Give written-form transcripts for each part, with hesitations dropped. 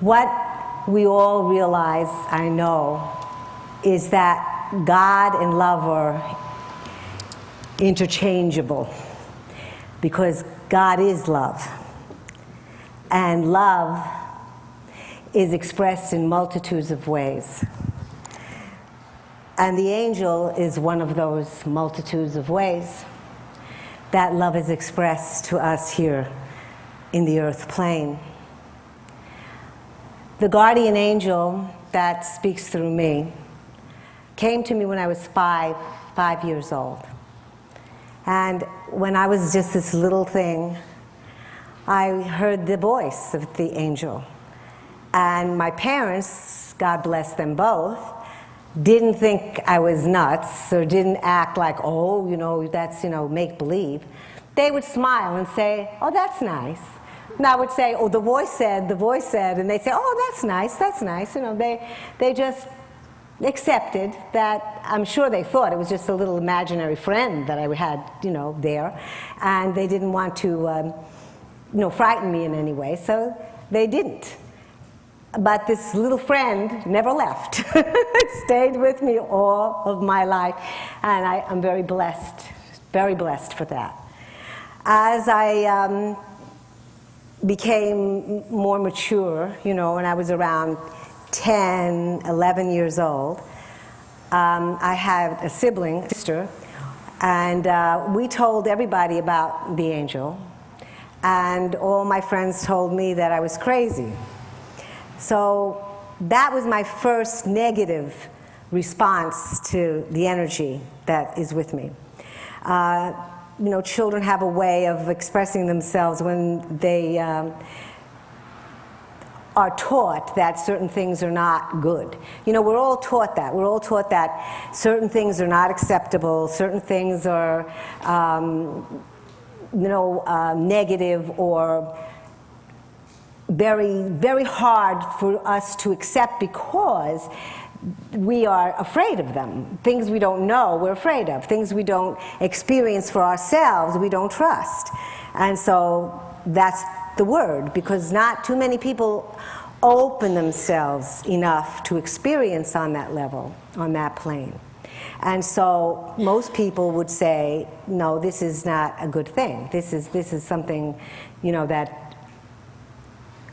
What we all realize, I know, is that God and love are interchangeable, because God is love. And love is expressed in multitudes of ways. And the angel is one of those multitudes of ways that love is expressed to us here in the earth plane. The guardian angel that speaks through me came to me when I was five years old. And when I was just this little thing, I heard the voice of the angel. And my parents, God bless them both, didn't think I was nuts or didn't act like, oh, that's, make-believe. They would smile and say, oh, that's nice. And I would say, oh, the voice said, and they'd say, oh, that's nice. They just accepted that. I'm sure they thought it was just a little imaginary friend that I had, there. And they didn't want to, frighten me in any way, so they didn't. But this little friend never left. It stayed with me all of my life, and I'm very blessed for that. As I became more mature, when I was around 10, 11 years old, I had a sibling, sister, and we told everybody about the angel, and all my friends told me that I was crazy. So that was my first negative response to the energy that is with me. Children have a way of expressing themselves when they are taught that certain things are not good. We're all taught that. We're all taught that certain things are not acceptable, certain things are, negative or very, very hard for us to accept because we are afraid of them. Things we don't know, we're afraid of. Things we don't experience for ourselves, we don't trust. And so that's the word, because not too many people open themselves enough to experience on that level, on that plane. And so most people would say, no, this is not a good thing. This is something, that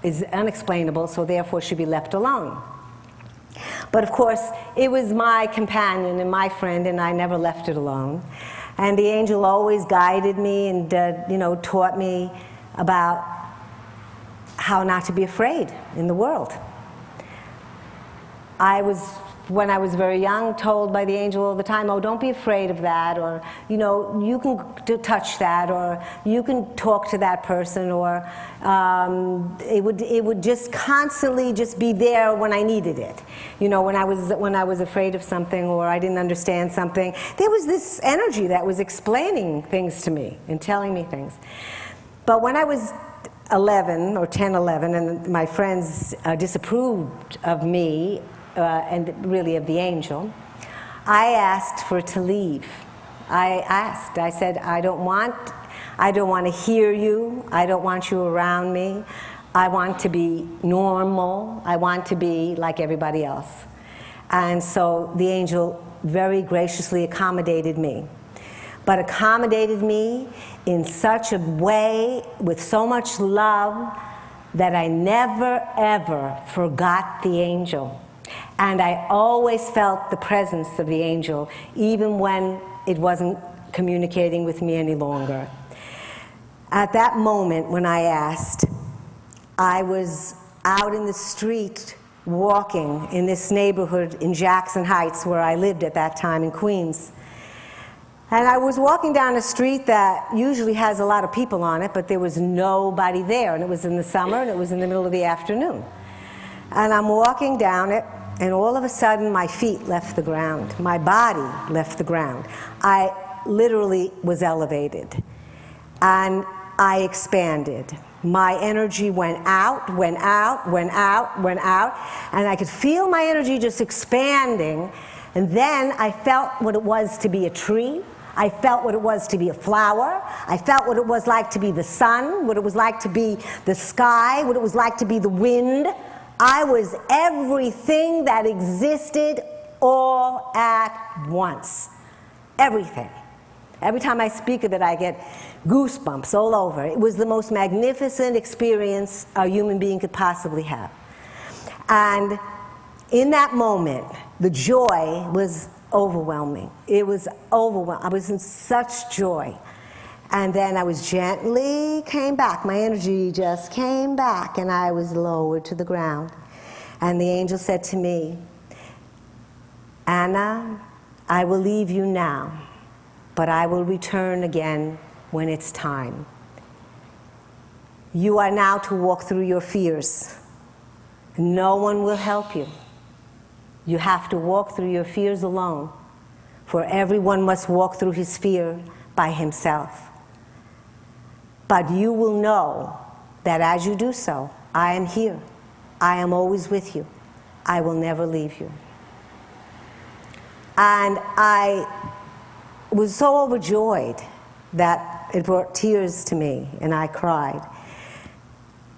is unexplainable, so therefore should be left alone. But of course, it was my companion and my friend, and I never left it alone. And the angel always guided me and, taught me about how not to be afraid in the world. When I was very young, told by the angel all the time, oh, don't be afraid of that, or, you can touch that, or you can talk to that person, or it would just constantly just be there when I needed it. When I was afraid of something or I didn't understand something, there was this energy that was explaining things to me and telling me things. But when I was 11, or 10, 11, and my friends disapproved of me, and really of the angel, I asked for it to leave. I said, I don't want to hear you. I don't want you around me. I want to be normal. I want to be like everybody else. And so the angel very graciously accommodated me. But accommodated me in such a way, with so much love, that I never, ever forgot the angel. And I always felt the presence of the angel, even when it wasn't communicating with me any longer. At that moment when I asked, I was out in the street walking in this neighborhood in Jackson Heights, where I lived at that time in Queens. And I was walking down a street that usually has a lot of people on it, but there was nobody there. And it was in the summer, and it was in the middle of the afternoon. And I'm walking down it, and all of a sudden my feet left the ground. My body left the ground. I literally was elevated. And I expanded. My energy went out, went out, went out, went out, and I could feel my energy just expanding. And then I felt what it was to be a tree. I felt what it was to be a flower. I felt what it was like to be the sun, what it was like to be the sky, what it was like to be the wind. I was everything that existed all at once. Everything. Every time I speak of it, I get goosebumps all over. It was the most magnificent experience a human being could possibly have. And in that moment, the joy was overwhelming. It was overwhelming. I was in such joy. And then I was gently came back. My energy just came back, and I was lowered to the ground. And the angel said to me, Anna, I will leave you now, but I will return again when it's time. You are now to walk through your fears. No one will help you. You have to walk through your fears alone, for everyone must walk through his fear by himself. But you will know that as you do so, I am here. I am always with you. I will never leave you. And I was so overjoyed that it brought tears to me, and I cried.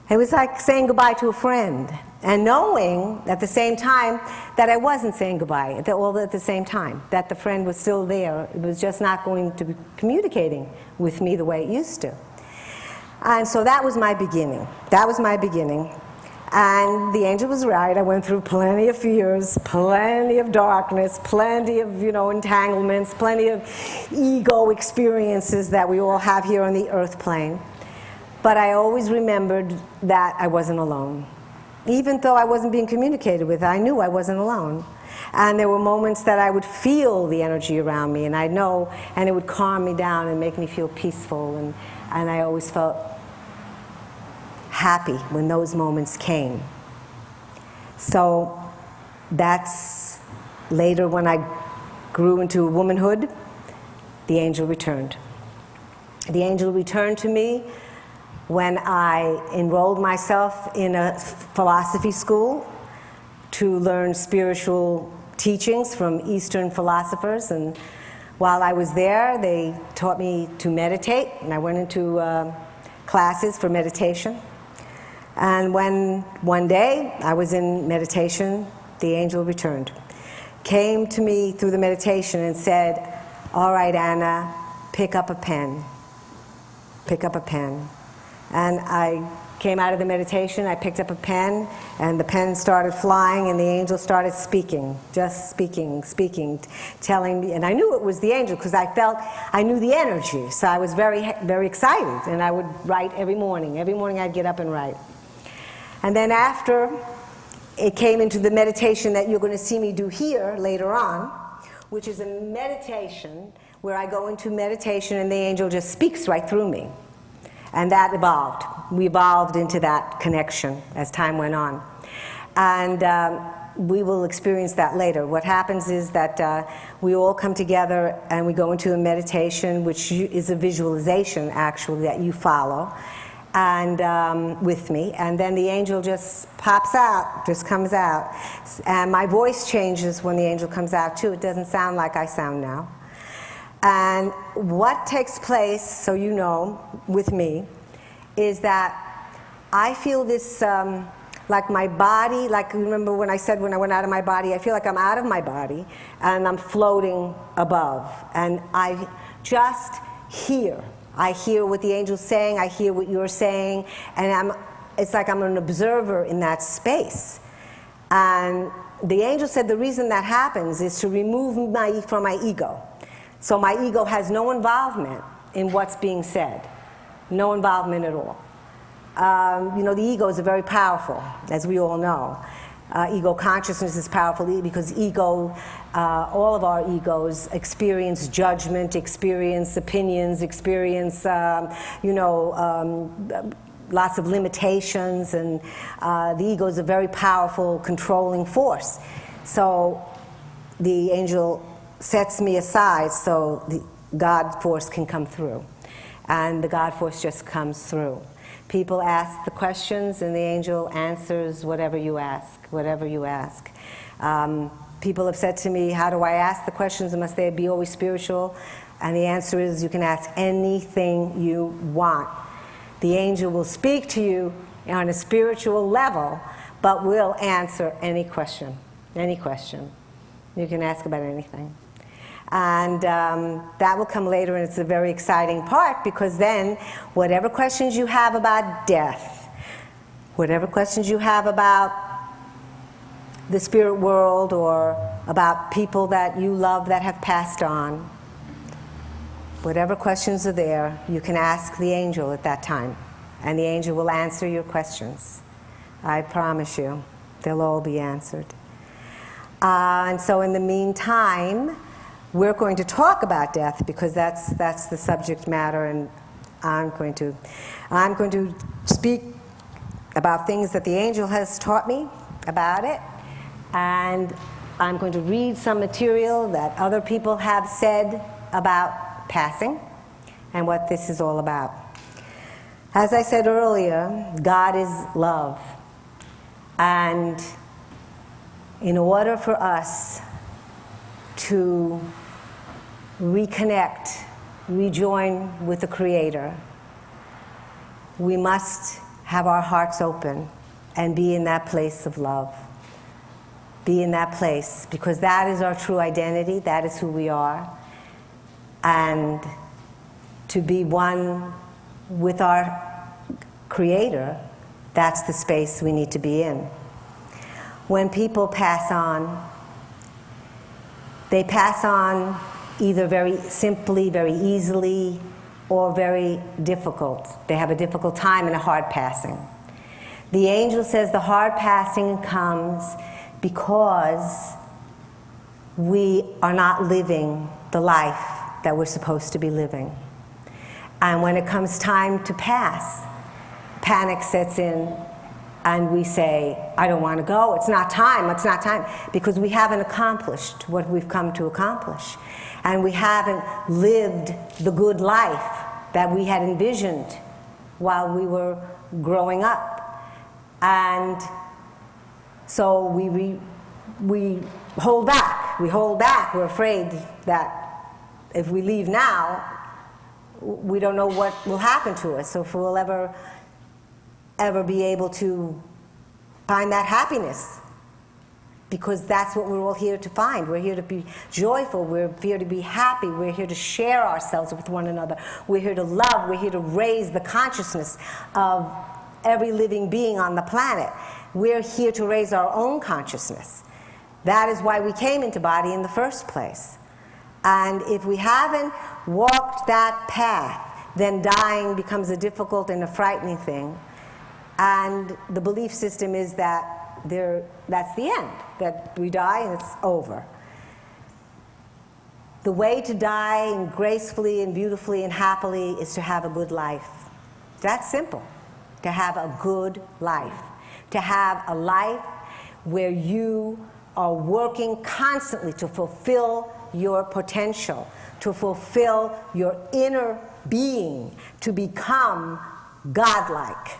It was like saying goodbye to a friend, and knowing at the same time that I wasn't saying goodbye, all at the same time, that the friend was still there. It was just not going to be communicating with me the way it used to. And so that was my beginning. That was my beginning. And the angel was right. I went through plenty of fears, plenty of darkness, plenty of, entanglements, plenty of ego experiences that we all have here on the earth plane. But I always remembered that I wasn't alone. Even though I wasn't being communicated with, I knew I wasn't alone. And there were moments that I would feel the energy around me, and I'd know, and it would calm me down and make me feel peaceful. And I always felt happy when those moments came. So that's later when I grew into womanhood, the angel returned. The angel returned to me when I enrolled myself in a philosophy school to learn spiritual teachings from Eastern philosophers. And while I was there, they taught me to meditate, and I went into classes for meditation. And when one day I was in meditation, the angel returned, came to me through the meditation and said, all right, Anna, pick up a pen. Pick up a pen. And I came out of the meditation, I picked up a pen, and the pen started flying, and the angel started speaking, just speaking, telling me, and I knew it was the angel because I knew the energy, so I was very, very excited, and I would write every morning. Every morning I'd get up and write. And then after it came into the meditation that you're going to see me do here later on, which is a meditation where I go into meditation and the angel just speaks right through me. And that evolved. We evolved into that connection as time went on. And we will experience that later. What happens is that we all come together and we go into a meditation, which is a visualization, actually, that you follow, and with me. And then the angel just pops out, just comes out. And my voice changes when the angel comes out, too. It doesn't sound like I sound now. And what takes place, so you know, with me, is that I feel this, like my body, like remember when I said when I went out of my body, I feel like I'm out of my body and I'm floating above. And I just hear. I hear what the angel's saying, I hear what you're saying, and it's like I'm an observer in that space. And the angel said the reason that happens is to remove me from my ego. So my ego has no involvement in what's being said. No involvement at all. The ego is very powerful, as we all know. ego consciousness is powerful because ego, all of our egos experience judgment, experience opinions, experience, lots of limitations, and the ego is a very powerful controlling force. So the angel sets me aside so the God force can come through. And the God force just comes through. People ask the questions and the angel answers whatever you ask, whatever you ask. People have said to me, how do I ask the questions? Must they be always spiritual? And the answer is you can ask anything you want. The angel will speak to you on a spiritual level, but will answer any question. Any question. You can ask about anything. And that will come later, and it's a very exciting part, because then whatever questions you have about death, whatever questions you have about the spirit world or about people that you love that have passed on, whatever questions are there, you can ask the angel at that time, and the angel will answer your questions. I promise you, they'll all be answered. And so in the meantime, we're going to talk about death because that's the subject matter, and I'm going to speak about things that the angel has taught me about it, and I'm going to read some material that other people have said about passing and what this is all about. As I said earlier, God is love, and in order for us to reconnect, rejoin with the Creator, we must have our hearts open and be in that place of love. Be in that place, because that is our true identity, that is who we are. And to be one with our Creator, that's the space we need to be in. When people pass on, they pass on either very simply, very easily, or very difficult. They have a difficult time and a hard passing. The angel says the hard passing comes because we are not living the life that we're supposed to be living. And when it comes time to pass, panic sets in, and we say, I don't want to go, it's not time, because we haven't accomplished what we've come to accomplish. And we haven't lived the good life that we had envisioned while we were growing up. And so we hold back, we're afraid that if we leave now, we don't know what will happen to us, so if we'll ever be able to find that happiness, because that's what we're all here to find. We're here to be joyful, we're here to be happy, we're here to share ourselves with one another, we're here to love, we're here to raise the consciousness of every living being on the planet. We're here to raise our own consciousness. That is why we came into body in the first place. And if we haven't walked that path, then dying becomes a difficult and a frightening thing. And the belief system is that that's the end, that we die and it's over. The way to die gracefully and beautifully and happily is to have a good life. That's simple. To have a good life. To have a life where you are working constantly to fulfill your potential, to fulfill your inner being, to become godlike.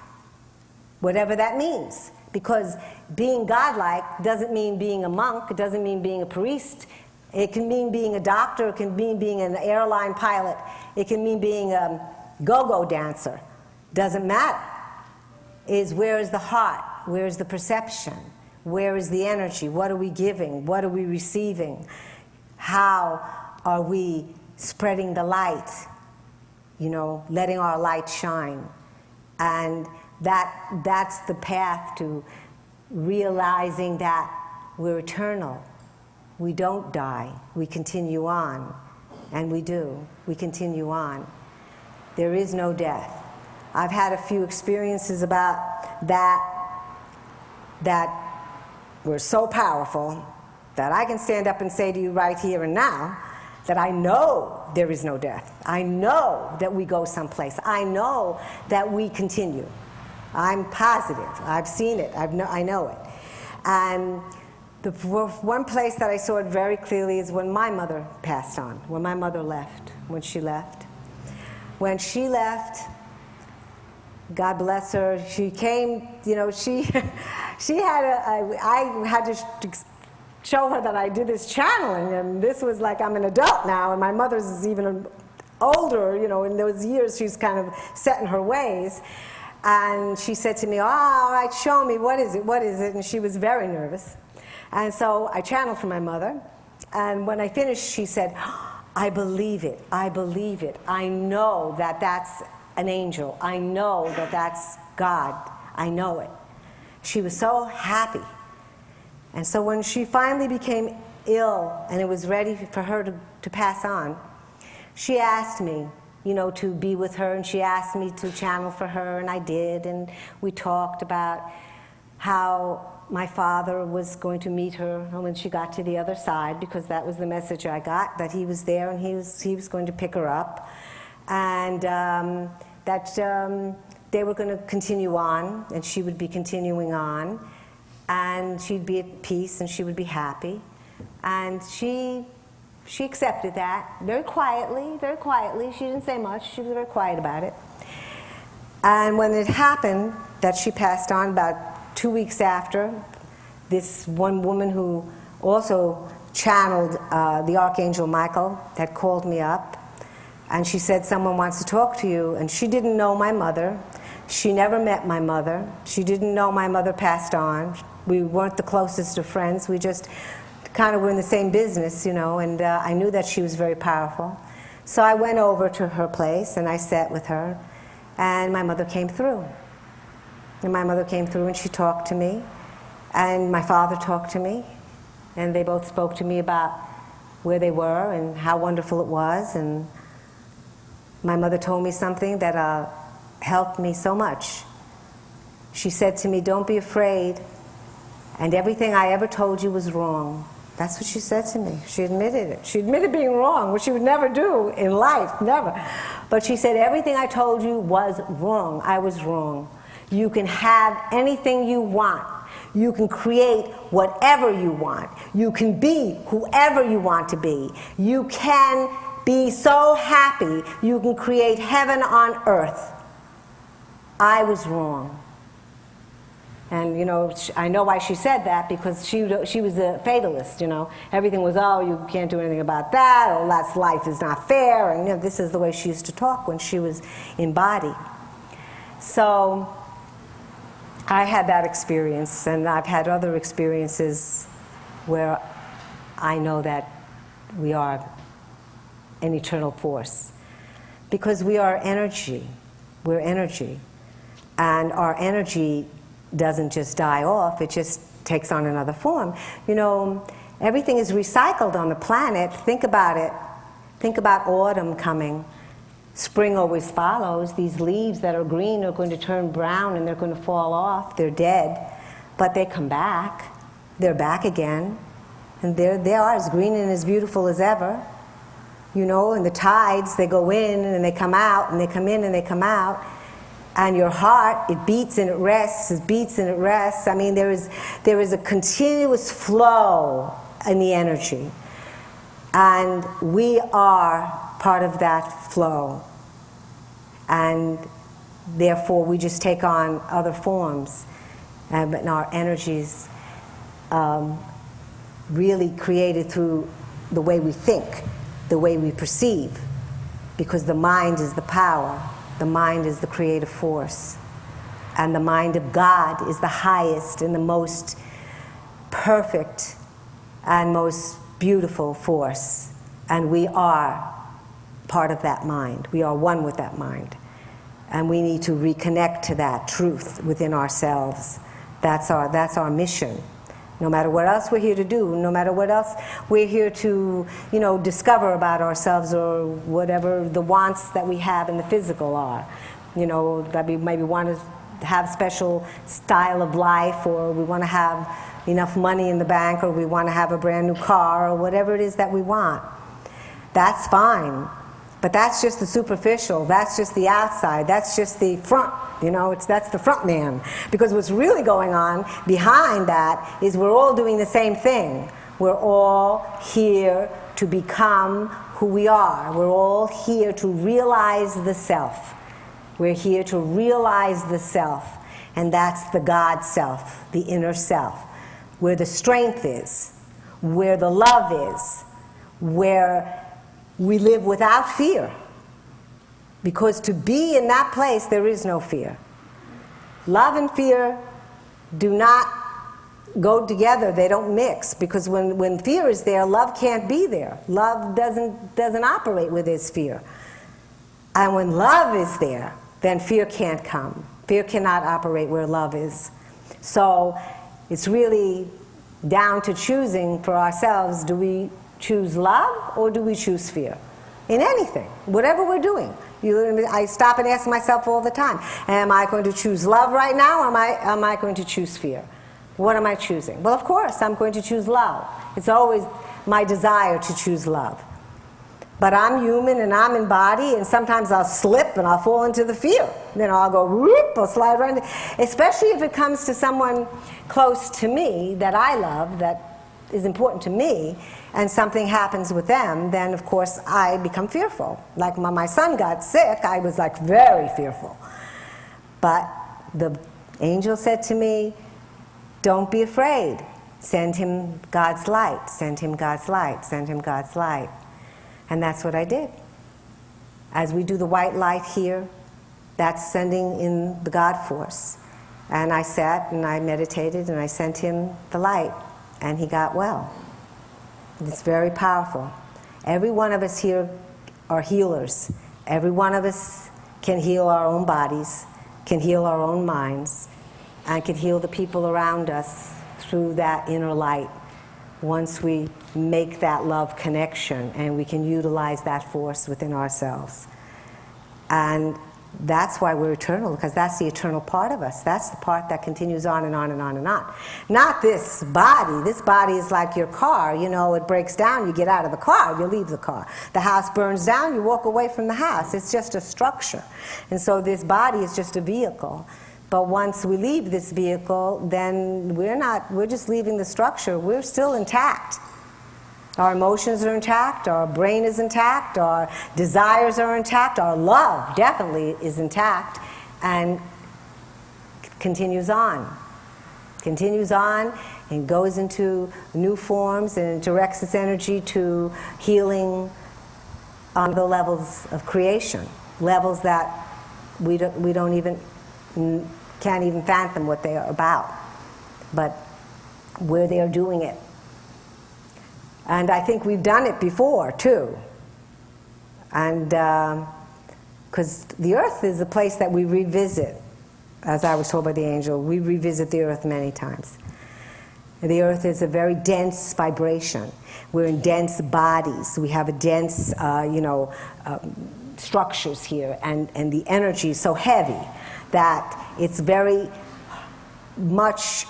Whatever that means. Because being godlike doesn't mean being a monk, it doesn't mean being a priest. It can mean being a doctor, it can mean being an airline pilot, it can mean being a go-go dancer. Doesn't matter. Where is the heart? Where is the perception? Where is the energy? What are we giving? What are we receiving? How are we spreading the light? Letting our light shine. And that's the path to realizing that we're eternal. We don't die. We continue on. And we do. We continue on. There is no death. I've had a few experiences about that were so powerful that I can stand up and say to you right here and now that I know there is no death. I know that we go someplace. I know that we continue. I'm positive. I've seen it. I know it. And the one place that I saw it very clearly is when my mother passed on, when my mother left, when she left. When she left, God bless her, she came, you know, she had I had to show her that I did this channeling, and this was like, I'm an adult now, and my mother's is even older, you know, in those years she's kind of set in her ways. And she said to me, oh, all right, show me, what is it? And she was very nervous. And so I channeled for my mother, and when I finished, she said, I believe it, I believe it. I know that that's an angel. I know that that's God. I know it. She was so happy. And so when she finally became ill and it was ready for her to pass on, she asked me, you know, to be with her, and she asked me to channel for her, and I did, and we talked about how my father was going to meet her when she got to the other side, because that was the message I got, that he was there and he was going to pick her up, and that they were going to continue on, and she would be continuing on, and she'd be at peace and she would be happy. And she accepted that very quietly, very quietly. She didn't say much. She was very quiet about it. And when it happened that she passed on, about 2 weeks after, this one woman who also channeled the Archangel Michael had called me up, and she said, someone wants to talk to you. And she didn't know my mother. She never met my mother. She didn't know my mother passed on. We weren't the closest of friends. We just kind of were in the same business, you know, and I knew that she was very powerful. So I went over to her place and I sat with her, and my mother came through. And my mother came through and she talked to me, and my father talked to me, and they both spoke to me about where they were and how wonderful it was. And my mother told me something that helped me so much. She said to me, don't be afraid, and everything I ever told you was wrong. That's what she said to me. She admitted it. She admitted being wrong, which she would never do in life, never. But she said, everything I told you was wrong. I was wrong. You can have anything you want. You can create whatever you want. You can be whoever you want to be. You can be so happy. You can create heaven on earth. I was wrong. And, you know, I know why she said that, because she was a fatalist, you know. Everything was, oh, you can't do anything about that, or that's life is not fair, and, you know, this is the way she used to talk when she was in body. So I had that experience, and I've had other experiences where I know that we are an eternal force. Because we are energy. We're energy. And our energy doesn't just die off, it just takes on another form. You know, everything is recycled on the planet. Think about it. Think about autumn coming. Spring always follows. These leaves that are green are going to turn brown and they're going to fall off. They're dead, but they come back. They're back again. And they are as green and as beautiful as ever. You know, and the tides, they go in and they come out, and they come in and they come out. And your heart, it beats and it rests, it beats and it rests. I mean, there is a continuous flow in the energy. And we are part of that flow. And therefore, we just take on other forms. But our energies really created through the way we think, the way we perceive. Because the mind is the power. The mind is the creative force. And the mind of God is the highest and the most perfect and most beautiful force. And we are part of that mind. We are one with that mind. And we need to reconnect to that truth within ourselves. That's our mission. No matter what else we're here to do, no matter what else we're here to, you know, discover about ourselves, or whatever the wants that we have in the physical are. You know, that we maybe want to have special style of life, or we want to have, enough money in the bank, or we want to have a brand new car, or whatever it is that we want. That's fine. But that's just the superficial, that's just the outside, that's just the front, that's the front man. Because what's really going on behind that is we're all doing the same thing. We're all here to become who we are. We're all here to realize the self. We're here to realize the self. And that's the God self, the inner self, where the strength is, where the love is, where we live without fear. Because to be in that place, there is no fear. Love and fear do not go together. They don't mix. Because when fear is there, love can't be there. Love doesn't operate with its fear. And when love is there, then fear can't come. Fear cannot operate where love is. So it's really down to choosing for ourselves, do we choose love or do we choose fear? In anything, whatever we're doing. I stop and ask myself all the time, am I going to choose love right now, or am I going to choose fear? What am I choosing? Well, of course, I'm going to choose love. It's always my desire to choose love. But I'm human and I'm in body, and sometimes I'll slip and I'll fall into the fear. Then I'll go whoop, I'll slide right into, especially if it comes to someone close to me that I love, that is important to me, and something happens with them, then of course I become fearful. Like when my son got sick, I was like very fearful. But the angel said to me, don't be afraid. Send him God's light, send him God's light, send him God's light. And that's what I did. As we do the white light here, that's sending in the God force. And I sat and I meditated and I sent him the light, and he got well. It's very powerful. Every one of us here are healers. Every one of us can heal our own bodies, can heal our own minds, and can heal the people around us through that inner light. Once we make that love connection and we can utilize that force within ourselves. And that's why we're eternal, because that's the eternal part of us. That's the part that continues on and on and on and on. Not this body. This body is like your car. It breaks down, you get out of the car, you leave the car. The house burns down, you walk away from the house. It's just a structure. And so this body is just a vehicle. But once we leave this vehicle, then we're just leaving the structure. We're still intact. Our emotions are intact, our brain is intact, our desires are intact, our love definitely is intact, and continues on. Continues on and goes into new forms and directs its energy to healing on the levels of creation, levels that we don't even can't even fathom what they are about, but where they are doing it. And I think we've done it before, too. And because the earth is a place that we revisit, as I was told by the angel, we revisit the earth many times. The earth is a very dense vibration. We're in dense bodies. We have a dense, structures here, and the energy is so heavy that it's very much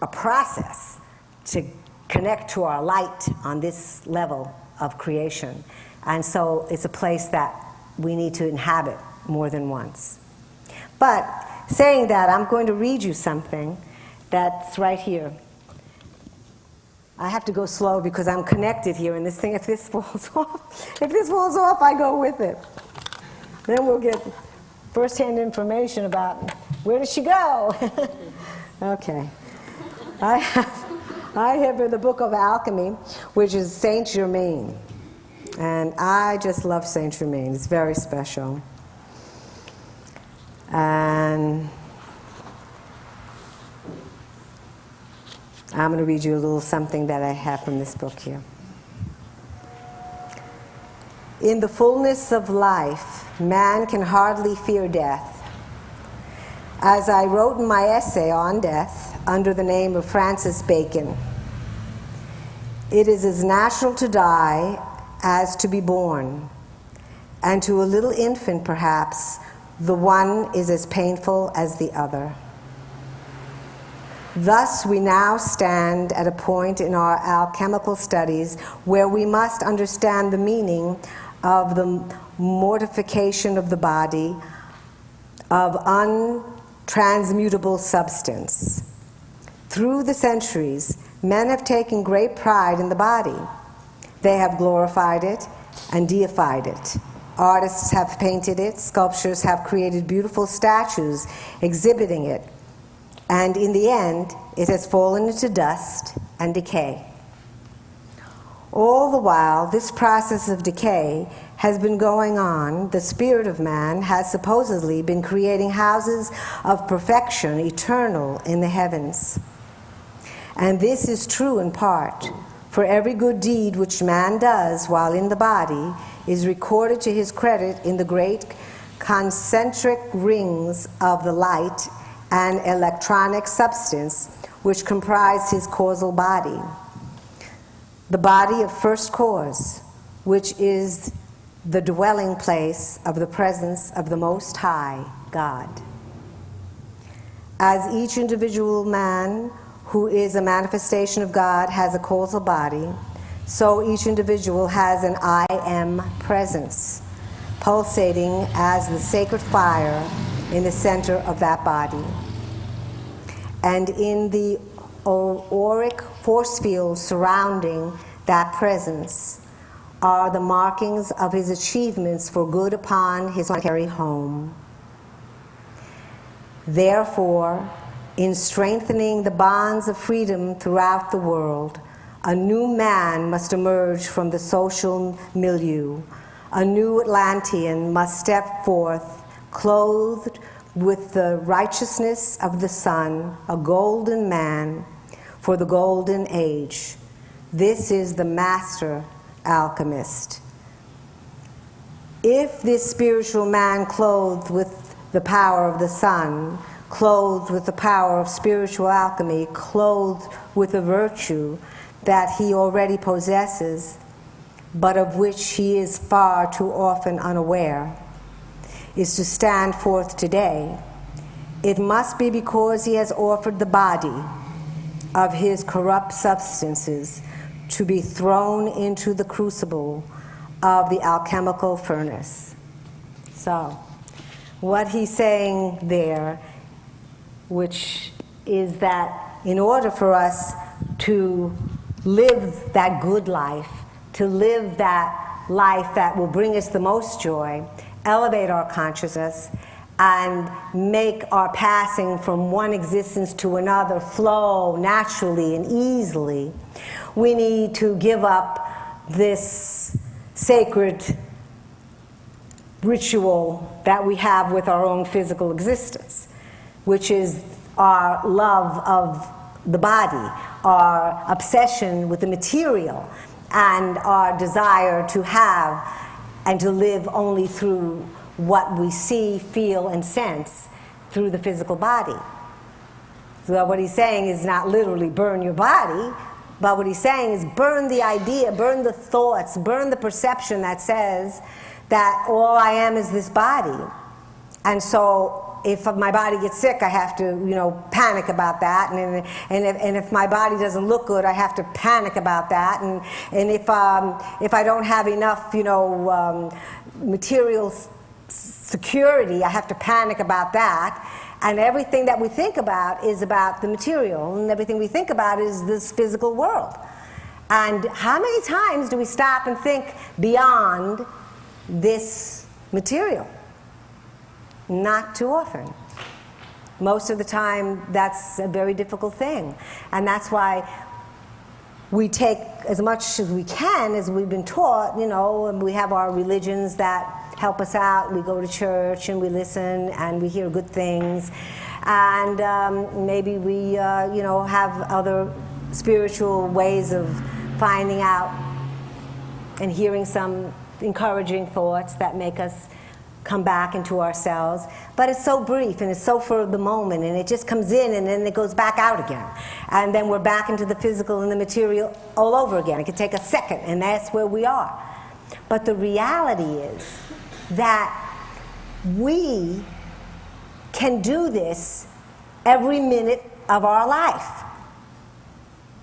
a process to connect to our light on this level of creation. And so it's a place that we need to inhabit more than once. But saying that, I'm going to read you something that's right here. I have to go slow because I'm connected here, and this thing, if this falls off, I go with it. Then we'll get first-hand information about where did she go? Okay. I have the book of alchemy, which is Saint Germain. And I just love Saint Germain. It's very special. And I'm going to read you a little something that I have from this book here. In the fullness of life, man can hardly fear death. As I wrote in my essay on death, under the name of Francis Bacon, it is as natural to die as to be born, and to a little infant, perhaps, the one is as painful as the other. Thus, we now stand at a point in our alchemical studies where we must understand the meaning of the mortification of the body of untransmutable substance. Through the centuries, men have taken great pride in the body. They have glorified it and deified it. Artists have painted it, sculptors have created beautiful statues exhibiting it, and in the end, it has fallen into dust and decay. All the while, this process of decay has been going on. The spirit of man has supposedly been creating houses of perfection, eternal in the heavens. And this is true in part, for every good deed which man does while in the body is recorded to his credit in the great concentric rings of the light and electronic substance which comprise his causal body. The body of first cause, which is the dwelling place of the presence of the Most High God. As each individual man who is a manifestation of God has a causal body, so each individual has an I am presence, pulsating as the sacred fire in the center of that body. And in the auric force field surrounding that presence are the markings of his achievements for good upon his planetary home. Therefore, in strengthening the bonds of freedom throughout the world, a new man must emerge from the social milieu. A new Atlantean must step forth, clothed with the righteousness of the sun, a golden man for the golden age. This is the master alchemist. If this spiritual man, clothed with the power of the sun, clothed with the power of spiritual alchemy, clothed with the virtue that he already possesses, but of which he is far too often unaware, is to stand forth today, it must be because he has offered the body of his corrupt substances to be thrown into the crucible of the alchemical furnace. So, what he's saying there, which is that in order for us to live that good life, to live that life that will bring us the most joy, elevate our consciousness, and make our passing from one existence to another flow naturally and easily, we need to give up this sacred ritual that we have with our own physical existence, which is our love of the body, our obsession with the material, and our desire to have and to live only through what we see, feel, and sense through the physical body. So what he's saying is not literally burn your body, but what he's saying is burn the idea, burn the thoughts, burn the perception that says that all I am is this body. And so if my body gets sick, I have to, panic about that. And if my body doesn't look good, I have to panic about that. And if I don't have enough, material security, I have to panic about that. And everything that we think about is about the material, and everything we think about is this physical world. And how many times do we stop and think beyond this material? Not too often. Most of the time, that's a very difficult thing. And that's why we take as much as we can, as we've been taught, and we have our religions that help us out. We go to church and we listen and we hear good things. And maybe we, have other spiritual ways of finding out and hearing some encouraging thoughts that make us come back into ourselves. But it's so brief and it's so for the moment, and it just comes in and then it goes back out again. And then we're back into the physical and the material all over again. It can take a second, and that's where we are. But the reality is that we can do this every minute of our life.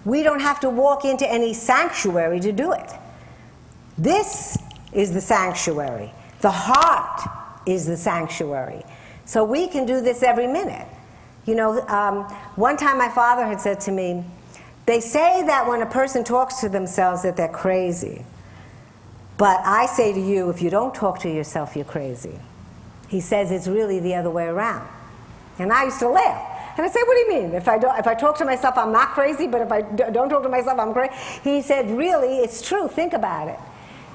We don't have to walk into any sanctuary to do it. This is the sanctuary. The heart is the sanctuary. So we can do this every minute. You know, one time my father had said to me, they say that when a person talks to themselves that they're crazy. But I say to you, if you don't talk to yourself, you're crazy. He says it's really the other way around. And I used to laugh. And I say, what do you mean? If I talk to myself, I'm not crazy, but if I don't talk to myself, I'm crazy? He said, really, it's true. Think about it.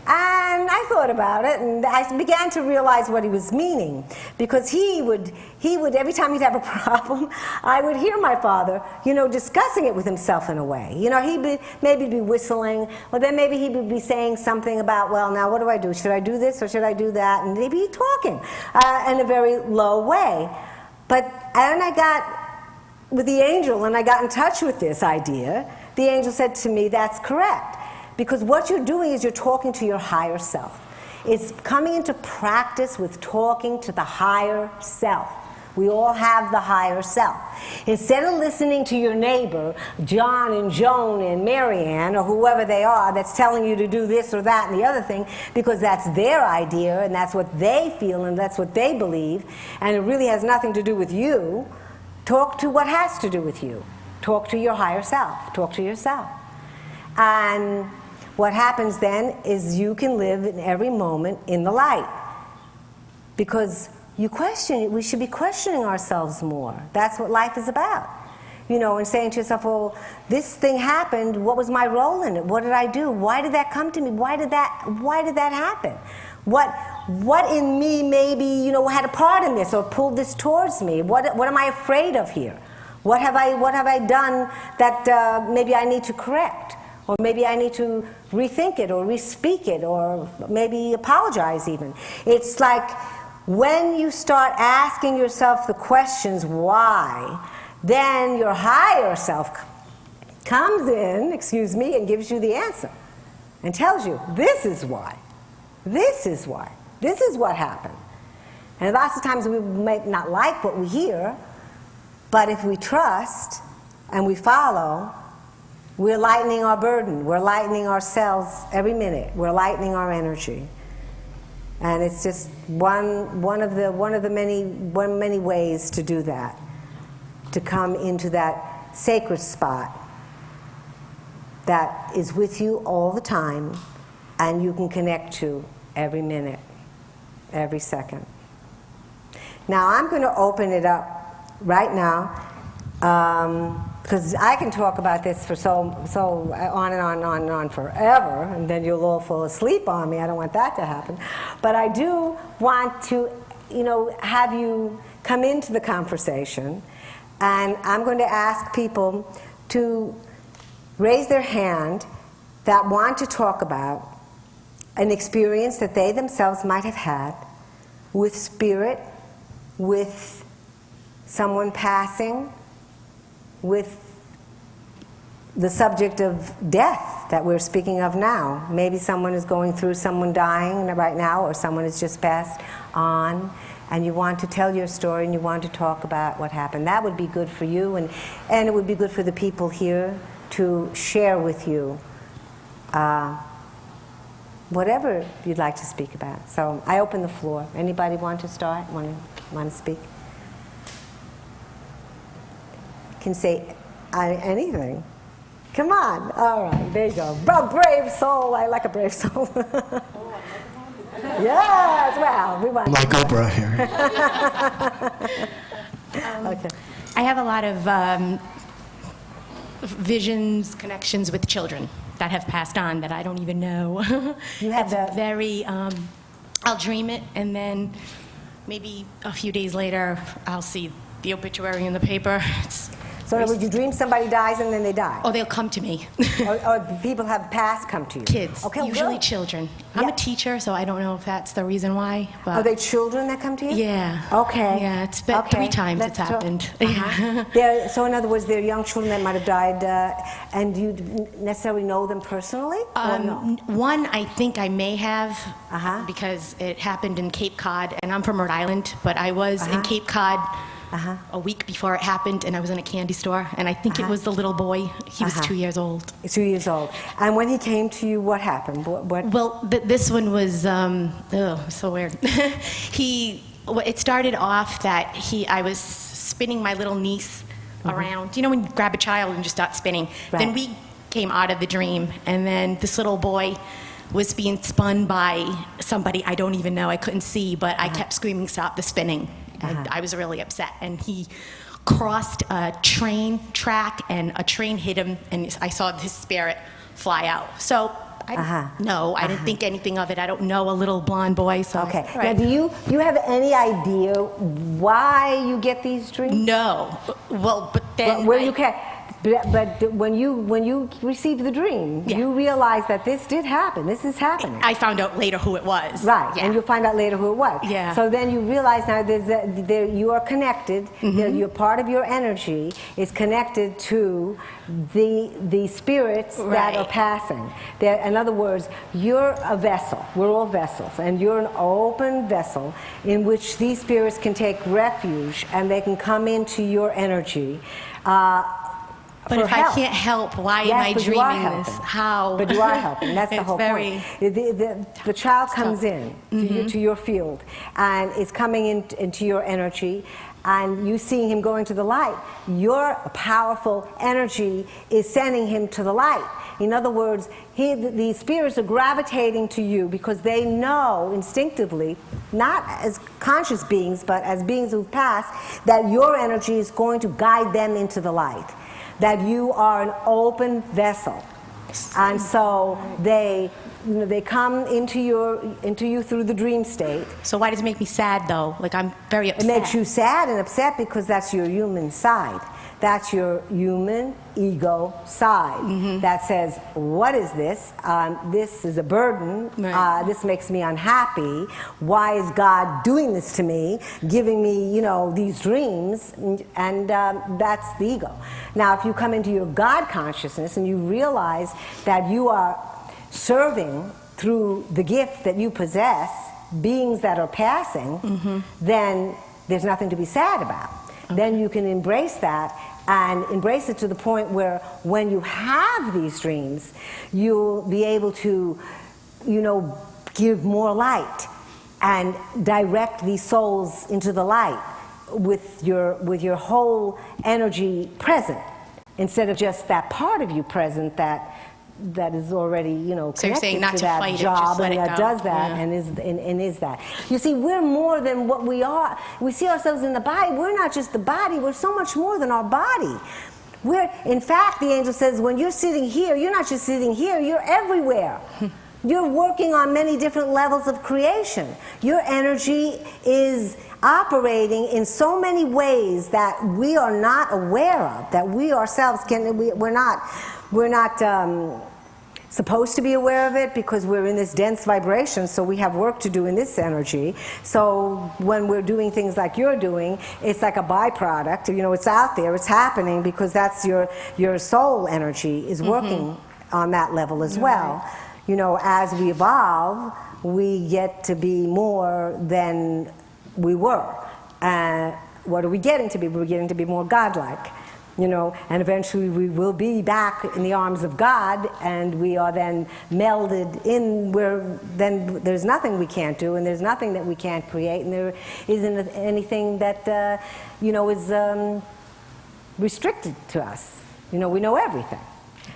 And I thought about it, and I began to realize what he was meaning. Because he would, every time he'd have a problem, I would hear my father, you know, discussing it with himself in a way. You know, he'd maybe be whistling, or then maybe he would be saying something about, well, now what do I do? Should I do this or should I do that? And they'd be talking in a very low way. But, and I got with the angel, and I got in touch with this idea, the angel said to me, that's correct. Because what you're doing is you're talking to your higher self. It's coming into practice with talking to the higher self. We all have the higher self. Instead of listening to your neighbor, John and Joan and Marianne, or whoever they are, that's telling you to do this or that and the other thing, because that's their idea and that's what they feel and that's what they believe, and it really has nothing to do with you, talk to what has to do with you. Talk to your higher self. Talk to yourself. And what happens then is you can live in every moment in the light. Because you question, we should be questioning ourselves more. That's what life is about. You know, and saying to yourself, well, this thing happened, what was my role in it? What did I do? Why did that come to me? Why did that happen? What in me maybe, you know, had a part in this or pulled this towards me? What am I afraid of here? What have I done that maybe I need to correct? Or maybe I need to rethink it or re-speak it or maybe apologize even. It's like when you start asking yourself the questions why, then your higher self comes in, and gives you the answer and tells you, this is why. This is why. This is what happened. And lots of times we might not like what we hear, but if we trust and we follow, we're lightening our burden. We're lightening ourselves every minute. We're lightening our energy. And it's just one of the many ways to do that, to come into that sacred spot that is with you all the time and you can connect to every minute, every second. Now I'm going to open it up right now, because I can talk about this for so on and on and on and on forever, and then you'll all fall asleep on me. I don't want that to happen. But I do want to, you know, have you come into the conversation, and I'm going to ask people to raise their hand that want to talk about an experience that they themselves might have had with spirit, with someone passing, with the subject of death that we're speaking of now. Maybe someone is going through someone dying right now, or someone has just passed on, and you want to tell your story and you want to talk about what happened. That would be good for you, and it would be good for the people here to share with you whatever you'd like to speak about. So I open the floor. Anybody want to start? Want to speak? Can say anything. Come on. All right, there you go. Brave soul. I like a brave soul. Yes, well, we want. Like Oprah here. Okay. I have a lot of visions, connections with children that have passed on that I don't even know. You have It's very, I'll dream it, and then maybe a few days later, I'll see the obituary in the paper. So in other words, you dream somebody dies and then they die? Oh, they'll come to me. or people have passed come to you? Kids, Okay, usually good. children. I'm Yeah. a teacher, so I don't know if that's the reason why. But Are they children that come to you? yeah. Okay. Yeah, it's been 3 times Let's it's talk. happened. So in other words, they're young children that might have died, and do you necessarily know them personally? Or no? One, I think I may have, Uh-huh. because it happened in Cape Cod, and I'm from Rhode Island, but I was in Cape Cod a week before it happened, and I was in a candy store, and I think it was the little boy. He was 2 years old. 2 years old. And when he came to you, what happened? What? Well, this one was so weird. It started off that I was spinning my little niece around. You know when you grab a child and just start spinning? Right. Then we came out of the dream, and then this little boy was being spun by somebody I don't even know. I couldn't see, but I kept screaming, "Stop the spinning." And I was really upset. And he crossed a train track, and a train hit him, and I saw his spirit fly out. So I didn't think anything of it. I don't know a little blonde boy. So Okay. right. Now, do you have any idea why you get these dreams? No. Well, but then Well, you can. But when you received the dream, Yeah. you realized that this did happen. This is happening. I found out later who it was. Right, Yeah. and you'll find out later who it was. Yeah. So then you realize now you are connected. You're part of your energy is connected to the spirits that are Right. passing. In other words, you're a vessel. We're all vessels, and you're an open vessel in which these spirits can take refuge, and they can come into your energy. But if I can't help, why am I but you are dreaming this? helping. How? But you are helping. That's the It's whole very- point. The child comes in to your field and is coming into your energy, and you seeing him going to the light. Your powerful energy is sending him to the light. In other words, the spirits are gravitating to you because they know instinctively, not as conscious beings, but as beings who've passed, that your energy is going to guide them into the light. That you are an open vessel, and so they come into you through the dream state. So why does it make me sad though? Like I'm very upset. It makes you sad and upset because that's your human side. That's your human ego side that says, "What is this? This is a burden. Right. This makes me unhappy. Why is God doing this to me? Giving me, these dreams?" And that's the ego. Now, if you come into your God consciousness and you realize that you are serving through the gift that you possess, beings that are passing, then there's nothing to be sad about. Then you can embrace that and embrace it to the point where when you have these dreams, you'll be able to, give more light and direct these souls into the light with your whole energy present, instead of just that part of you present that is already, So you're saying connected not to to that fight it, job just let and it that go. does that Yeah. and is that. You see, we're more than what we are. We see ourselves in the body. We're not just the body. We're so much more than our body. In fact, the angel says, when you're sitting here, you're not just sitting here, you're everywhere. You're working on many different levels of creation. Your energy is operating in so many ways that we are not aware of, that we ourselves we're not supposed to be aware of it because we're in this dense vibration, so we have work to do in this energy. So when we're doing things like you're doing, it's like a byproduct. It's out there, it's happening because that's your soul energy is working on that level as well. As we evolve, we get to be more than we were. What are we getting to be? We're getting to be more godlike. And eventually we will be back in the arms of God, and we are then melded in where then there's nothing we can't do, and there's nothing that we can't create, and there isn't anything that is restricted to us. We know everything.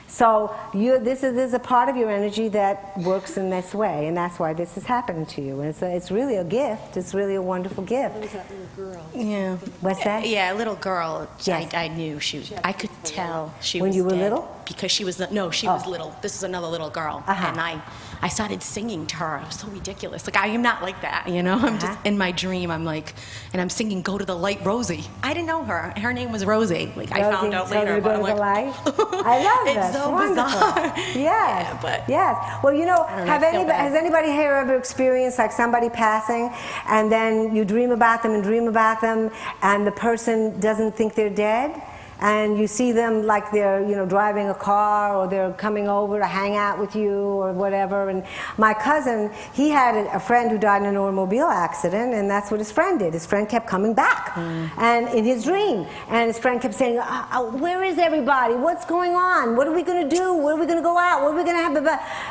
So this is a part of your energy that works in this way, and that's why this is happening to you. And it's really a gift. It's really a wonderful gift. What is that little girl? Yeah. What's that? Yeah, a little girl. Yes. I knew I could tell she When was you were dead little? because she was was little. This is another little girl, and I started singing to her. It was so ridiculous. Like I am not like that, I'm just in my dream. I'm like, and I'm singing "Go to the Light, Rosie." I didn't know her. Her name was Rosie. Like I found out So later. you But go I'm to the like, light? I love that. It's so wonderful. bizarre. Yes. Yeah, but yes. Well, don't know, I feel bad. has anybody here ever experienced like somebody passing, and then you dream about them and dream about them, and the person doesn't think they're dead, and you see them like they're, you know, driving a car, or they're coming over to hang out with you or whatever. And my cousin, he had a friend who died in an automobile accident, and that's what his friend did. His friend kept coming back, and in his dream, and his friend kept saying, where is everybody? What's going on? What are we going to do? Where are we going to go out? What are we going to have?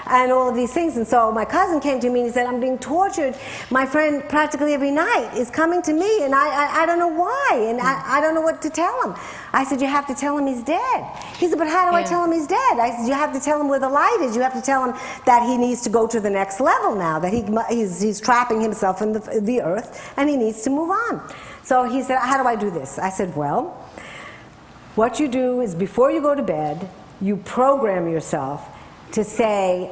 And all of these things. And so my cousin came to me and he said, I'm being tortured. My friend practically every night is coming to me, and I don't know why, and I don't know what to tell him. I said, you have to tell him he's dead. He said, but how do I tell him he's dead? I said, you have to tell him where the light is. You have to tell him that he needs to go to the next level now, that he's trapping himself in the earth, and he needs to move on. So he said, how do I do this? I said, well, what you do is before you go to bed, you program yourself to say,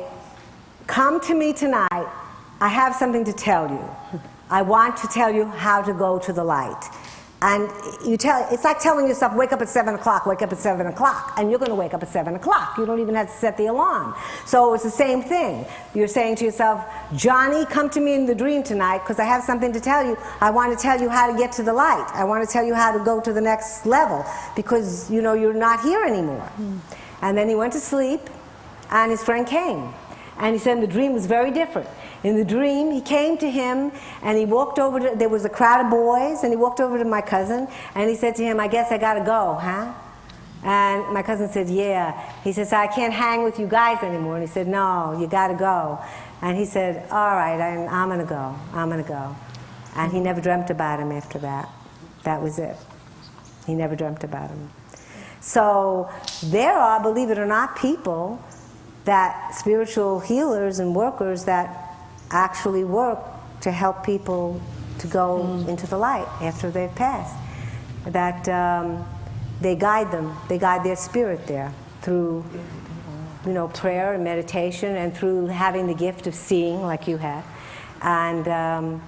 come to me tonight, I have something to tell you. I want to tell you how to go to the light. And it's like telling yourself, wake up at 7 o'clock, wake up at 7 o'clock, and you're going to wake up at 7 o'clock. You don't even have to set the alarm. So it's the same thing. You're saying to yourself, Johnny, come to me in the dream tonight, because I have something to tell you. I want to tell you how to get to the light. I want to tell you how to go to the next level, because, you know, you're not here anymore. And then he went to sleep, and his friend came. And he said the dream was very different. In the dream, he came to him, and he walked over to, there was a crowd of boys, and he walked over to my cousin, and he said to him, I guess I gotta go, huh? And my cousin said, yeah. He says, I can't hang with you guys anymore. And he said, no, you gotta go. And he said, all right, I'm gonna go, I'm gonna go. And he never dreamt about him after that. That was it. He never dreamt about him. So there are, believe it or not, people that spiritual healers and workers that actually work to help people to go into the light after they've passed. That they guide them, they guide their spirit there through, you know, prayer and meditation, and through having the gift of seeing like you had, and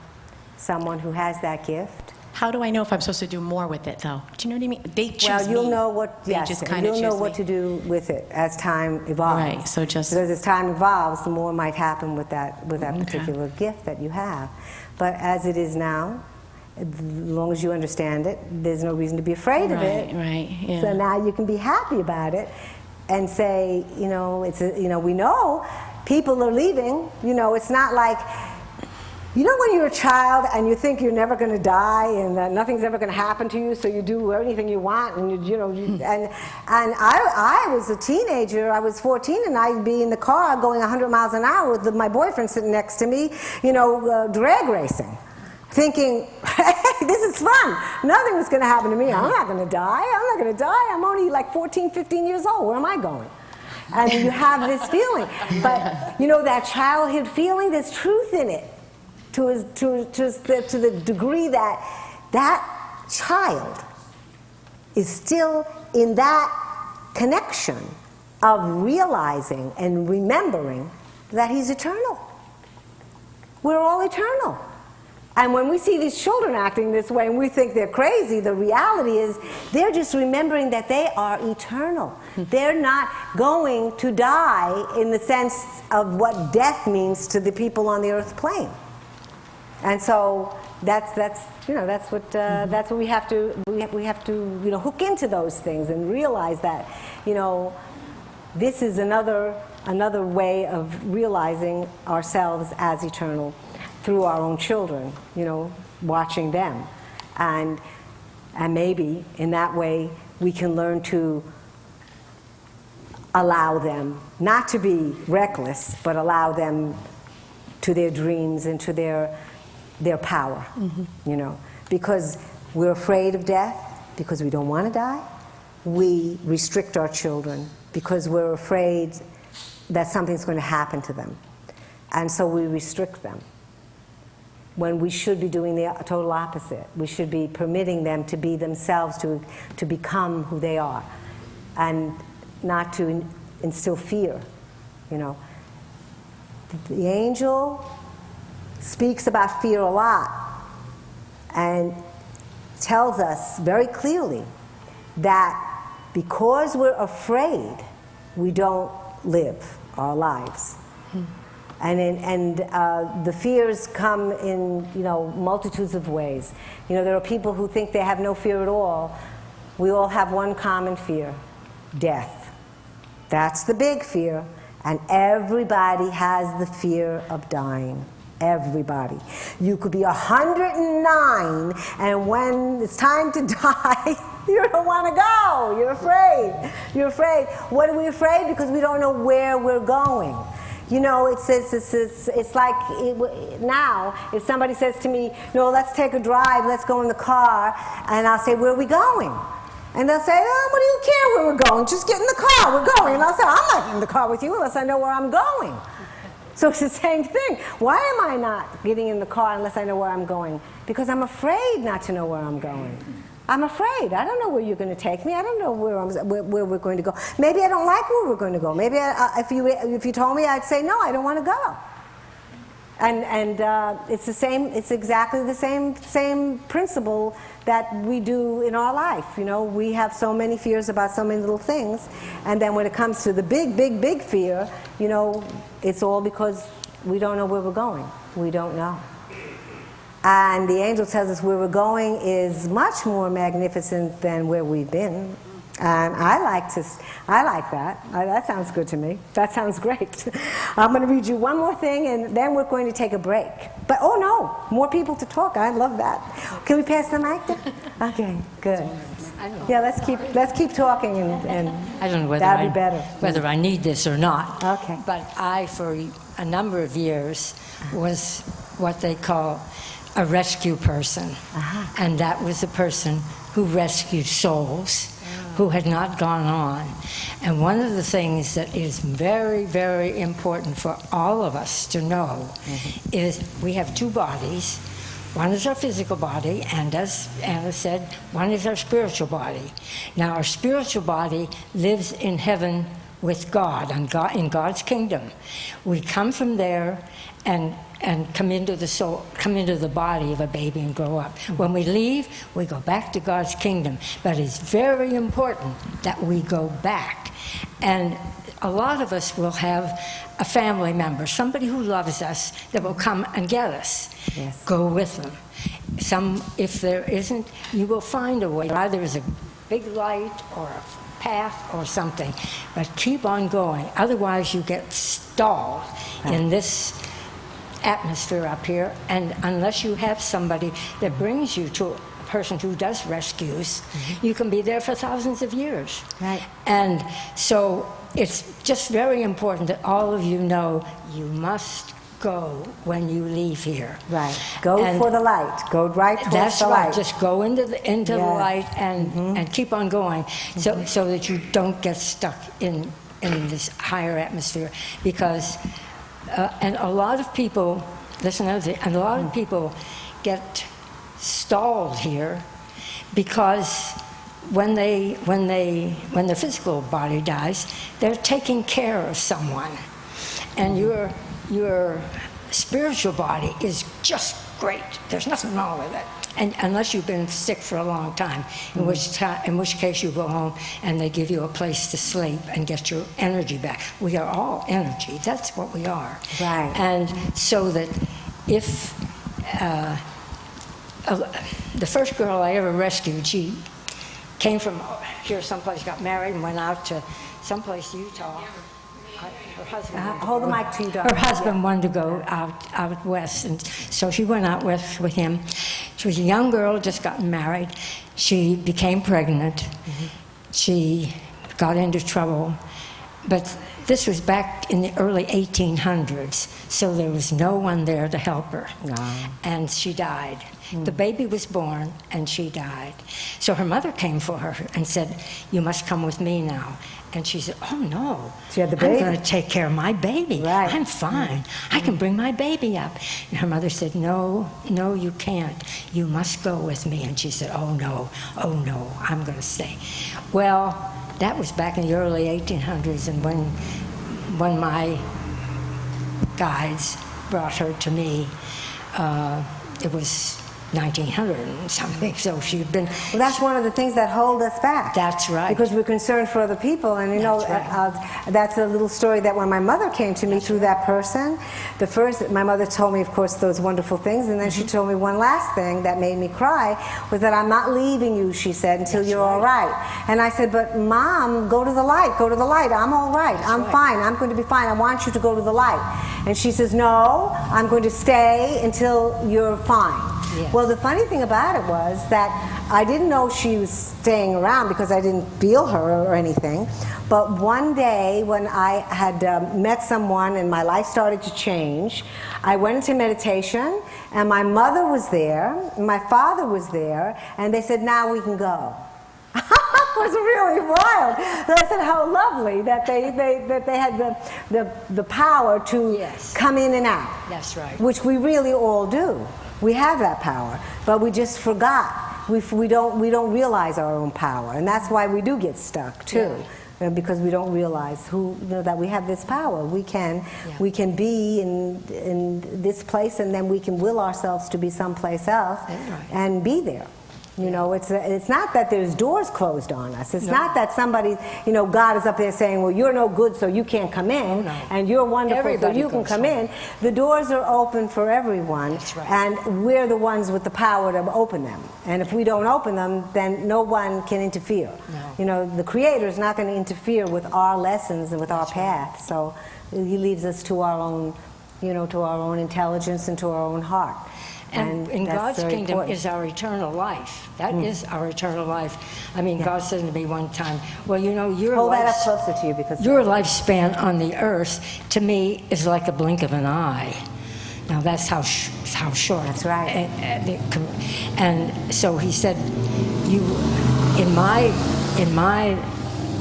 someone who has that gift. How do I know if I'm supposed to do more with it, though? Do you know what I mean? They choose Well, you'll me. know what. They Yes, just kind of you'll know choose what me. to do with it as time evolves. Right, so just- because as time evolves, the more might happen with that particular gift that you have. But as it is now, as long as you understand it, there's no reason to be afraid of it. Right, yeah. So now you can be happy about it, and say, you know, we know people are leaving. You know, it's not like. You know when you're a child and you think you're never going to die and that nothing's ever going to happen to you, so you do anything you want, and and I was a teenager. I was 14, and I'd be in the car going 100 miles an hour with my boyfriend sitting next to me, you know, drag racing, thinking, hey, this is fun. Nothing was going to happen to me. I'm not going to die. I'm not going to die. I'm only like 14, 15 years old. Where am I going? And you have this feeling, but you know that childhood feeling. There's truth in it. To the degree that that child is still in that connection of realizing and remembering that he's eternal. We're all eternal. And when we see these children acting this way and we think they're crazy, the reality is they're just remembering that they are eternal. They're not going to die in the sense of what death means to the people on the earth plane. And so that's what we have to hook into those things and realize that, you know, this is another way of realizing ourselves as eternal through our own children, you know, watching them, and maybe in that way we can learn to allow them not to be reckless, but allow them to their dreams and to their power, you know, because we're afraid of death, because we don't want to die. We restrict our children because we're afraid that something's going to happen to them, and so we restrict them. When we should be doing the total opposite. We should be permitting them to be themselves, to become who they are, and not to instill fear, you know. The angel speaks about fear a lot and tells us very clearly that because we're afraid, we don't live our lives. And the fears come in, you know, multitudes of ways. You know, there are people who think they have no fear at all, We all have one common fear: death. That's the big fear. And everybody has the fear of dying. Everybody. You could be 109, and when it's time to die, you don't want to go. You're afraid. You're afraid. What are we afraid? Because we don't know where we're going. You know, it's like now, if somebody says to me, no, let's take a drive, let's go in the car, and I'll say, where are we going? And they'll say, oh, what do you care where we're going? Just get in the car, we're going. And I'll say, I'm not in the car with you unless I know where I'm going. So it's the same thing. Why am I not getting in the car unless I know where I'm going? Because I'm afraid not to know where I'm going. I'm afraid. I don't know where you're going to take me. I don't know where we're going to go. Maybe I don't like where we're going to go. Maybe if you told me, I'd say, no, I don't want to go. And it's the same. It's exactly the same principle that we do in our life. You know, we have so many fears about so many little things, and then when it comes to the big fear, you know, it's all because we don't know where we're going. We don't know. And the angel tells us where we're going is much more magnificent than where we've been. And I like that. That sounds good to me. That sounds great. I'm going to read you one more thing, and then we're going to take a break. But oh no, more people to talk. I love that. Can we pass the mic then? Okay, good. Yeah, let's keep talking, and I don't know whether I need this or not. Okay. But I, for a number of years, was what they call a rescue person. And that was a person who rescued souls who had not gone on. And one of the things that is very, very important for all of us to know is we have two bodies. One is our physical body, and as Anna said, one is our spiritual body. Now, our spiritual body lives in heaven with God, and in God's kingdom. We come from there and come into the soul, come into the body of a baby and grow up. When we leave, we go back to God's kingdom. But it's very important that we go back. And a lot of us will have a family member, somebody who loves us, that will come and get us. Yes. Go with them. If there isn't, you will find a way. Either there's a big light or a path or something, but keep on going. Otherwise, you get stalled in this atmosphere up here, and unless you have somebody that brings you to a person who does rescues, you can be there for thousands of years. Right. And so it's just very important that all of you know you must go when you leave here. Right. Go for the light. Go right towards that's the right. light. Just go into the Yes. light and keep on going, so that you don't get stuck in this higher atmosphere. Because and a lot of people, listen to another thing, and a lot of people get stalled here because when the physical body dies, they're taking care of someone, and your spiritual body is just great. There's nothing wrong with it, and unless you've been sick for a long time, in which case you go home and they give you a place to sleep and get your energy back. We are all energy. That's what we are. Right. And so that if the first girl I ever rescued, she came from here someplace, got married, and went out to someplace, Utah. Her husband. Hold the mic to you, darling. Her husband wanted to go out west, and so she went out west with him. She was a young girl, just gotten married. She became pregnant. She got into trouble, but this was back in the early 1800s, so there was no one there to help her. And she died. The baby was born, and she died. So her mother came for her and said, "You must come with me now." And she said, "Oh, no. She had the baby. I'm going to take care of my baby. Right. I'm fine. I can bring my baby up." And her mother said, no, you can't. You must go with me." And she said, oh, no, I'm going to stay. Well, that was back in the early 1800s, and when my guides brought her to me, it was 1900 and something. So she'd been. Well, that's one of the things that hold us back. That's right. Because we're concerned for other people, and you know, That's right. that's a little story that when my mother came to me through that person, my mother told me, of course, those wonderful things, and then she told me one last thing that made me cry, was that I'm not leaving you, she said, until you're all right. And I said, but Mom, go to the light, go to the light. I'm all right. I'm fine. I'm going to be fine. I want you to go to the light. And she says, no, I'm going to stay until you're fine. Yes. Well, the funny thing about it was that I didn't know she was staying around because I didn't feel her or anything. But one day when I had met someone and my life started to change, I went into meditation and my mother was there, and my father was there, and they said, now we can go. It was really wild. And I said, how lovely that they had the power to Yes. come in and out. That's right. Which we really all do. We have that power, but we just forgot. We don't realize our own power, and that's why we do get stuck too, because we don't realize that we have this power. We can be in this place, and then we can will ourselves to be someplace else, and be there. You know, it's not that there's doors closed on us. It's not that somebody, God is up there saying, well, you're no good, so you can't come in, and you're wonderful, Everybody so you can goes come home. in. The doors are open for everyone, That's right. and we're the ones with the power to open them. And if we don't open them, then no one can interfere. No. The Creator is not going to interfere with our lessons and with our path. So He leaves us to our own, to our own intelligence and to our own heart. And in that's God's very kingdom important. is our eternal life. That is our eternal life. I mean, God said to me one time, well, your Hold that up life, closer to you because your lifespan on the earth, to me, is like a blink of an eye. Now, that's how short. That's right. And so he said,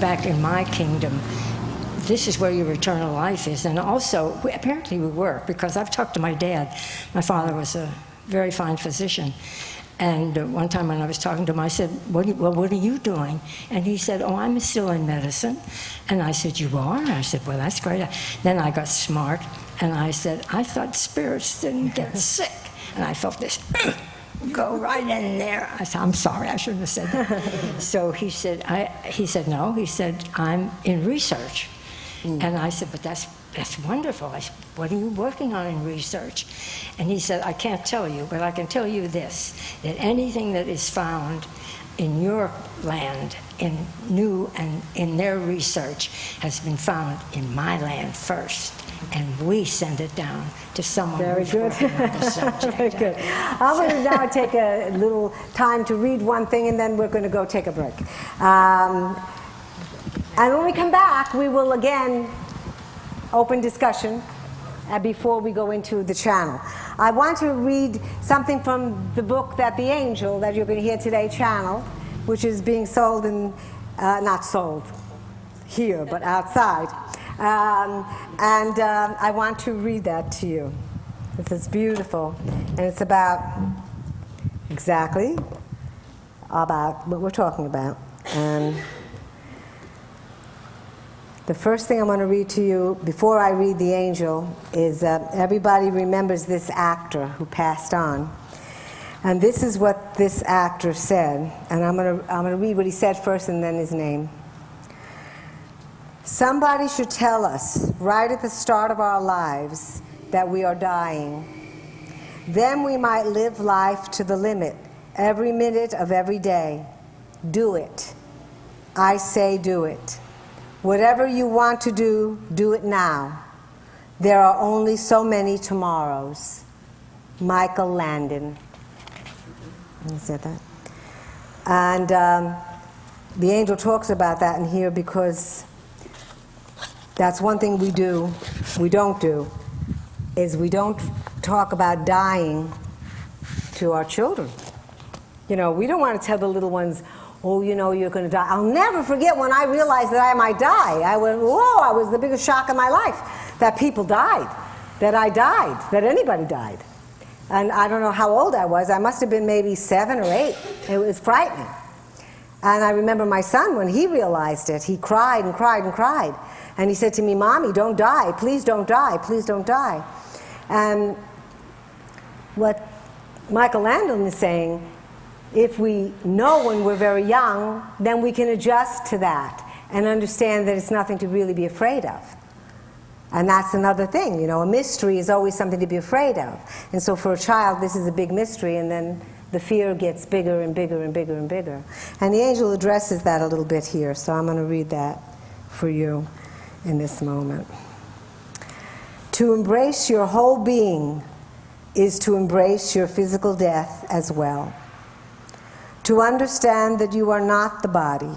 back in my kingdom, this is where your eternal life is. And also, apparently we work, because I've talked to my dad. My father was a very fine physician. And one time when I was talking to him, I said, what are you doing? And he said, oh, I'm still in medicine. And I said, you are? And I said, well, that's great. Then I got smart, and I said, I thought spirits didn't get sick. And I felt this go right in there. I said, I'm sorry, I shouldn't have said that. So he said, no. He said, I'm in research. And I said, but that's wonderful. I said, what are you working on in research? And he said, I can't tell you, but I can tell you this, that anything that is found in your land, in their research, has been found in my land first. And we send it down to someone who's working on the subject. Very good. I'm going to now take a little time to read one thing, and then we're going to go take a break. And when we come back, we will again open discussion before we go into the channel. I want to read something from the book that the angel that you're going to hear today channeled, which is being sold not sold here, but outside. I want to read that to you. This is beautiful, and it's exactly about what we're talking about. The first thing I want to read to you before I read the angel is everybody remembers this actor who passed on. And this is what this actor said. And I'm going to read what he said first and then his name. Somebody should tell us right at the start of our lives that we are dying. Then we might live life to the limit, every minute of every day. Do it. I say do it. Whatever you want to do, do it now. There are only so many tomorrows. Michael Landon. He said that. And the angel talks about that in here because that's one thing we don't do, is we don't talk about dying to our children. We don't want to tell the little ones, oh, you're going to die. I'll never forget when I realized that I might die. I went, whoa, it was the biggest shock of my life that people died, that I died, that anybody died. And I don't know how old I was. I must have been maybe 7 or 8. It was frightening. And I remember my son, when he realized it, he cried and cried and cried. And he said to me, Mommy, don't die. Please don't die. Please don't die. And what Michael Landon is saying, if we know when we're very young, then we can adjust to that and understand that it's nothing to really be afraid of. And that's another thing, you know, a mystery is always something to be afraid of. And so for a child, this is a big mystery, and then the fear gets bigger and bigger and bigger and bigger. And the angel addresses that a little bit here, so I'm going to read that for you in this moment. To embrace your whole being is to embrace your physical death as well. To understand that you are not the body.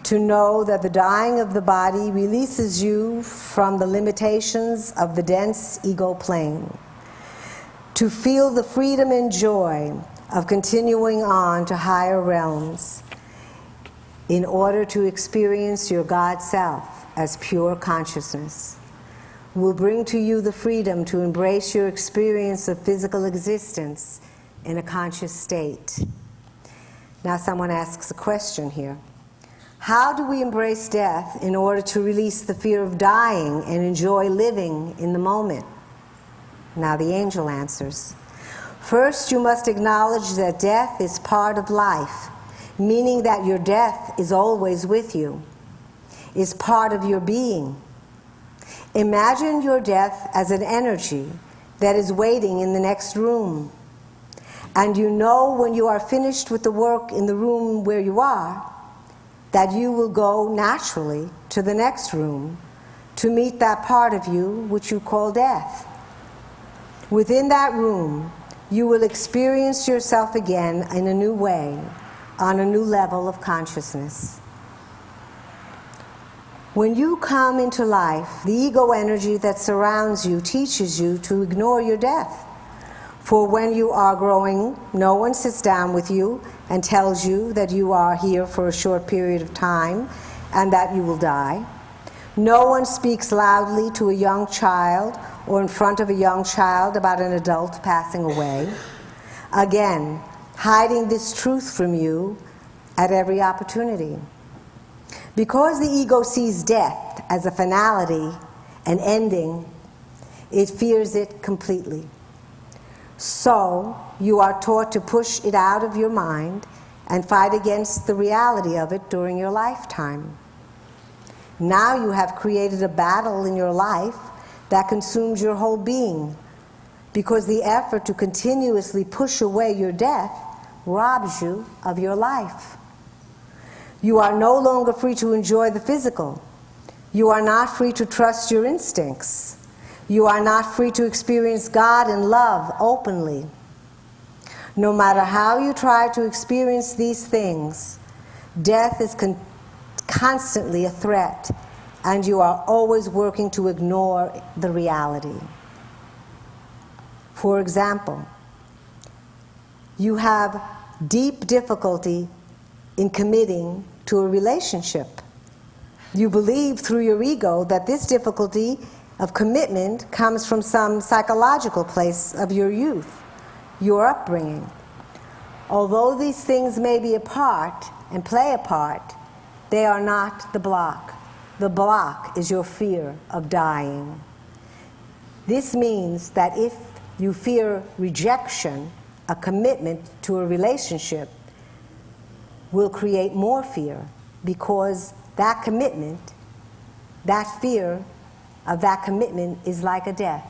To know that the dying of the body releases you from the limitations of the dense ego plane. To feel the freedom and joy of continuing on to higher realms in order to experience your God self as pure consciousness will bring to you the freedom to embrace your experience of physical existence in a conscious state. Now someone asks a question here. How do we embrace death in order to release the fear of dying and enjoy living in the moment? Now the angel answers. First, you must acknowledge that death is part of life, meaning that your death is always with you, is part of your being. Imagine your death as an energy that is waiting in the next room. And you know when you are finished with the work in the room where you are, that you will go naturally to the next room to meet that part of you which you call death. Within that room, you will experience yourself again in a new way, on a new level of consciousness. When you come into life, the ego energy that surrounds you teaches you to ignore your death. For when you are growing, no one sits down with you and tells you that you are here for a short period of time and that you will die. No one speaks loudly to a young child or in front of a young child about an adult passing away. Again, hiding this truth from you at every opportunity. Because the ego sees death as a finality, an ending, it fears it completely. So, you are taught to push it out of your mind and fight against the reality of it during your lifetime. Now you have created a battle in your life that consumes your whole being, because the effort to continuously push away your death robs you of your life. You are no longer free to enjoy the physical. You are not free to trust your instincts. You are not free to experience God and love openly. No matter how you try to experience these things, death is constantly a threat, and you are always working to ignore the reality. For example, you have deep difficulty in committing to a relationship. You believe through your ego that this difficulty of commitment comes from some psychological place of your youth, your upbringing. Although these things may be a part and play a part, they are not the block. The block is your fear of dying. This means that if you fear rejection, a commitment to a relationship will create more fear, because that commitment, that fear of that commitment is like a death.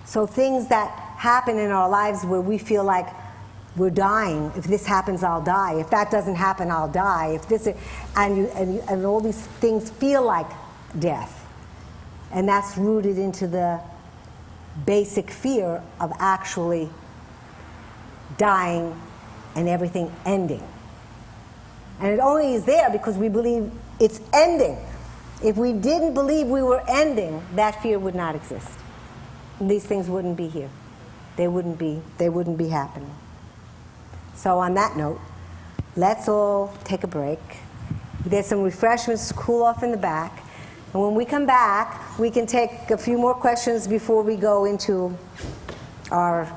So things that happen in our lives where we feel like we're dying, if this happens, I'll die. If that doesn't happen, I'll die. If this, and all these things feel like death. And that's rooted into the basic fear of actually dying and everything ending. And it only is there because we believe it's ending. If we didn't believe we were ending, that fear would not exist. And these things wouldn't be here. They wouldn't be happening. So on that note, let's all take a break. There's some refreshments to cool off in the back. And when we come back, we can take a few more questions before we go into to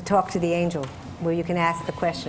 talk to the angel, where you can ask the question.